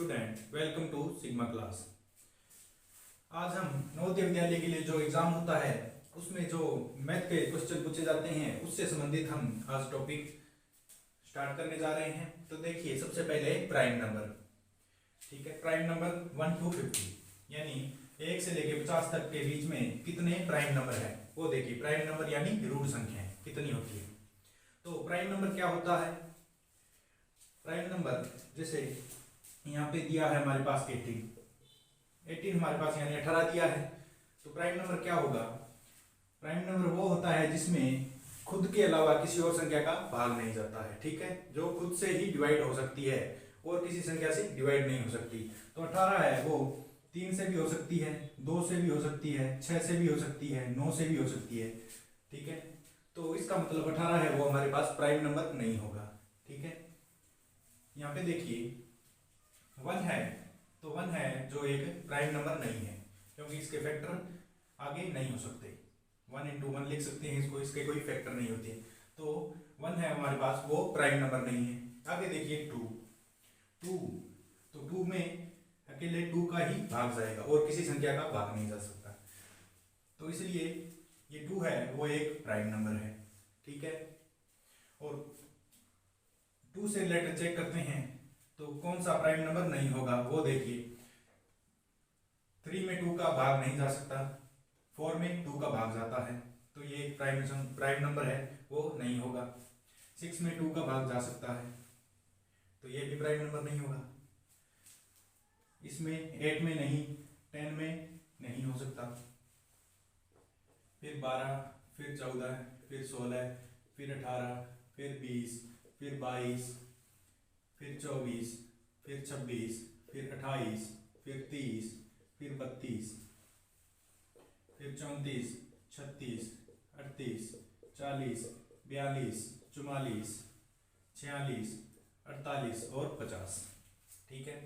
Student, welcome to sigma class. आज हम नवोदय विद्यालय के लिए जो एग्जाम होता है उसमें जो मैथ के क्वेश्चन पूछे जाते हैं उससे संबंधित हम आज टॉपिक स्टार्ट करने जा रहे हैं। तो देखिए, सबसे पहले प्राइम नंबर। ठीक है, प्राइम नंबर 1 to 50 यानी 1 से लेके 50 तक के बीच में कितने प्राइम नंबर है वो देखिए। प्राइम नंबर यानी रूट संख्या कितनी होती है। तो प्राइम नंबर क्या होता है? प्राइम नंबर जैसे यहाँ पे दिया है हमारे पास 18 हमारे पास यानी 18 दिया है। तो प्राइम नंबर क्या होगा? प्राइम नंबर वो होता है जिसमें खुद के अलावा किसी और संख्या का भाग नहीं जाता है। ठीक है, जो खुद से ही डिवाइड हो सकती है और किसी संख्या से डिवाइड नहीं हो सकती। तो 18 है वो 3 से भी हो सकती है, 2 से भी हो सकती है, 6 से भी हो सकती है, 9 से भी हो सकती है। ठीक है, तो इसका मतलब 18 है वो हमारे पास प्राइम नंबर नहीं होगा। ठीक है, यहाँ पे देखिए 1 है, तो 1 है जो एक प्राइम नंबर नहीं है क्योंकि इसके फैक्टर आगे नहीं हो सकते। 1 into 1 लिख सकते हैं इसको, इसके कोई फैक्टर नहीं होते। तो 1 है हमारे पास, वो प्राइम नंबर नहीं है। आगे देखिए 2, तो 2 में अकेले 2 का ही भाग जाएगा और किसी संख्या का भाग नहीं जा सकता। तो इसलिए ये 2 है वो एक प्राइम नंबर है। ठीक है, और 2 से रिलेटेड चेक करते हैं तो कौन सा प्राइम नंबर नहीं होगा वो देखिए। 3 में 2 का भाग नहीं जा सकता, 4 में 2 का भाग जाता है तो ये एक प्राइम नंबर है, वो नहीं होगा। 6 में 2 का भाग जा सकता है तो ये भी प्राइम नंबर नहीं होगा। इसमें 8 में नहीं, 10 में नहीं हो सकता। फिर 12, फिर 14, फिर 16, फिर 18, फिर 20, फिर 22, फिर 24, फिर 26, फिर 28, फिर 30, फिर 32, फिर 34, 36, 38, 40, 42, 44, 46, 48 और 50। ठीक है,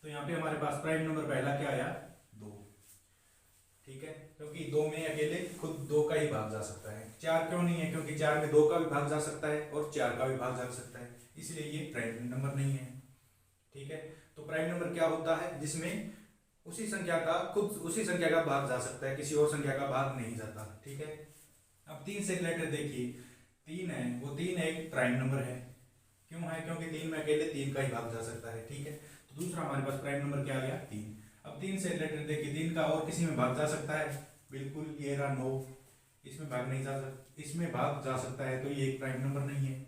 तो यहाँ पे हमारे पास प्राइम नंबर पहला क्या आया? 2। ठीक है, क्योंकि 2 में अकेले खुद 2 का ही भाग जा सकता है। 4 क्यों नहीं है? क्योंकि 4 में 2 का भी भाग जा सकता है और 4 का भी भाग जा सकता है, इसलिए ये प्राइम नंबर नहीं है। ठीक है, तो प्राइम नंबर क्या होता है? जिसमें उसी संख्या का भाग जा सकता है, किसी और संख्या का भाग नहीं जाता। ठीक है, अब 3 से रिलेटेड देखिए। 3 है वो 3 एक प्राइम नंबर है। क्यों है? क्योंकि 3 में अकेले 3 का ही भाग जा सकता है। ठीक है, तो दूसरा हमारे पास प्राइम नंबर क्या आ गया? 3। अब 3 से रिलेटेड देखिए, 3 का और किसी में भाग जा सकता है? बिल्कुल, ये रहा 9, इसमें भाग नहीं जा सकता, इसमें भाग जा सकता है तो ये एक प्राइम नंबर नहीं है।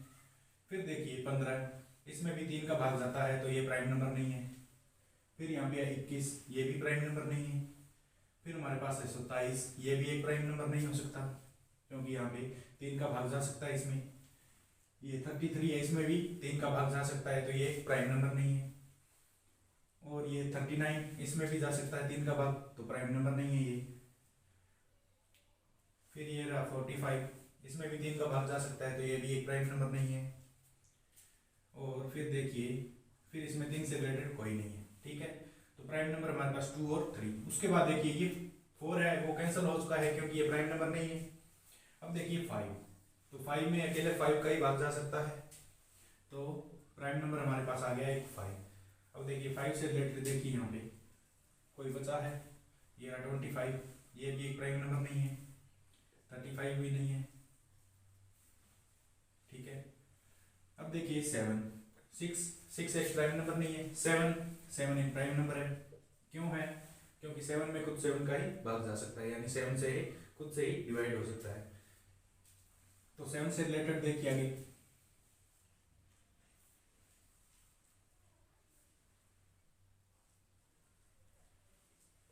फिर देखिए 15, इसमें भी 3 का भाग जाता है तो ये प्राइम नंबर नहीं है। फिर यहाँ पे 21, ये भी प्राइम नंबर नहीं है। फिर हमारे पास है 27, ये भी एक प्राइम नंबर नहीं हो सकता क्योंकि यहाँ पे 3 का भाग जा सकता है इसमें। ये 33 है, इसमें भी 3 का भाग जा सकता है तो ये एक प्राइम नंबर नहीं है। और ये 39, इसमें भी जा सकता है 3 का भाग, तो प्राइम नंबर नहीं है ये। फिर ये रहा 45, इसमें भी 3 का भाग जा सकता है तो ये भी एक प्राइम नंबर नहीं है। और फिर देखिए, फिर इसमें 3 से रिलेटेड कोई नहीं है। ठीक है, तो प्राइम नंबर हमारे पास 2 और 3। उसके बाद देखिए ये 4 है वो कैंसिल हो चुका है क्योंकि ये प्राइम नंबर नहीं है। अब देखिए 5, तो 5 में अकेले 5 का ही भाग जा सकता है तो प्राइम नंबर हमारे पास आ गया एक 5। अब देखिए 5 से रिलेटेड देखिए, यहाँ पे कोई बचा है, ये रहा 25, ये भी एक प्राइम नंबर नहीं है। 35 भी नहीं है। ठीक है, अब देखिए 6 एक प्राइम नंबर नहीं है। 7 एक प्राइम नंबर है। क्यों है? क्योंकि 7 में खुद 7 का ही भाग जा सकता है, यानी 7 से ही खुद से ही डिवाइड हो सकता है। तो 7 से रिलेटेड देखिए आगे,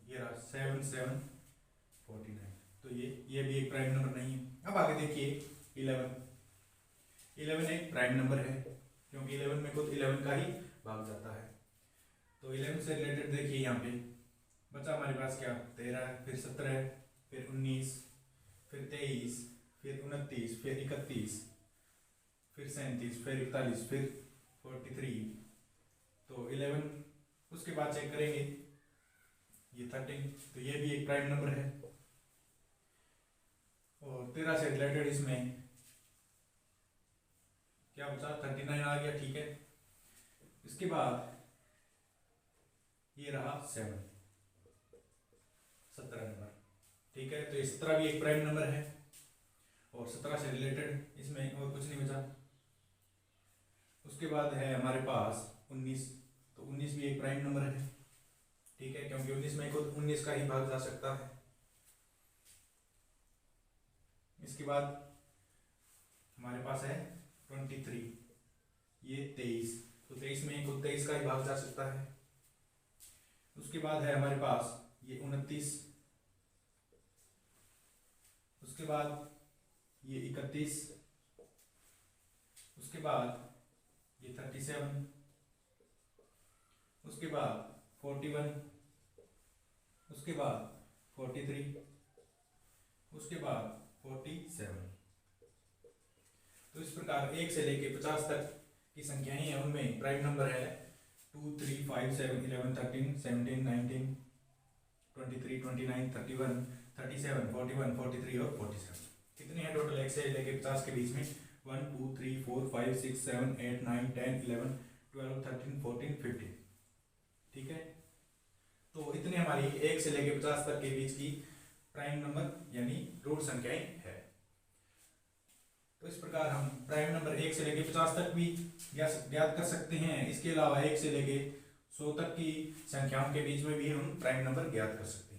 ये रहा 7 7 49, तो ये भी एक प्राइम नंबर नहीं है। अब आगे देखिए 11 एक प्राइम नंबर है क्योंकि 11 में खुद 11 का ही भाग जाता है। तो 11 से रिलेटेड देखिए, यहाँ पे बचा हमारे पास क्या? 13, फिर 17, फिर 19, फिर 23, फिर 29, फिर 31, फिर 37, फिर 41, फिर 43। तो 11, उसके बाद चेक करेंगे ये 13, तो ये भी एक प्राइम नंबर है। और 13 से रिलेटेड इसमें क्या बचा? 39 आ गया। ठीक है, इसके बाद ये रहा 7, 17 नंबर। ठीक है, तो ये 17 भी एक प्राइम नंबर है और 17 से रिलेटेड इसमें और कुछ नहीं बचा। उसके बाद है हमारे पास 19, तो 19 भी एक प्राइम नंबर है। ठीक है, क्योंकि 19 में खुद 19 का ही भाग जा सकता है। इसके बाद हमारे पास है 23, ये 23, तो 23 में खुद 23 का ही भाग जा सकता है। उसके बाद है हमारे पास ये 29, उसके बाद ये 31, उसके बाद ये 37, उसके बाद 41, उसके बाद 43, उसके बाद 47। तो इस प्रकार 1 से लेके 50 तक की संख्याएं हैं, उनमें प्राइम नंबर है 2, 3, 5, 7, 11, 13, 17, 19, 23, 29, 31, 37, 41, 43 और 47। कितने हैं टोटल 1 से लेके 50 के बीच में? 1, 2, 3, 4, 5, 6, 7, 8, 9, 10, 11, 12, 13, 14, 15। ठीक है, तो इतने हमारी 1 से लेके 50 तक के बीच की प्राइम नंबर यानी रूट संख्याएं है। तो इस प्रकार हम प्राइम नंबर 1 से लेके 50 तक भी ज्ञात कर सकते हैं। इसके अलावा 1 से लेके 100 तक की संख्याओं के बीच में भी हम प्राइम नंबर ज्ञात कर सकते हैं।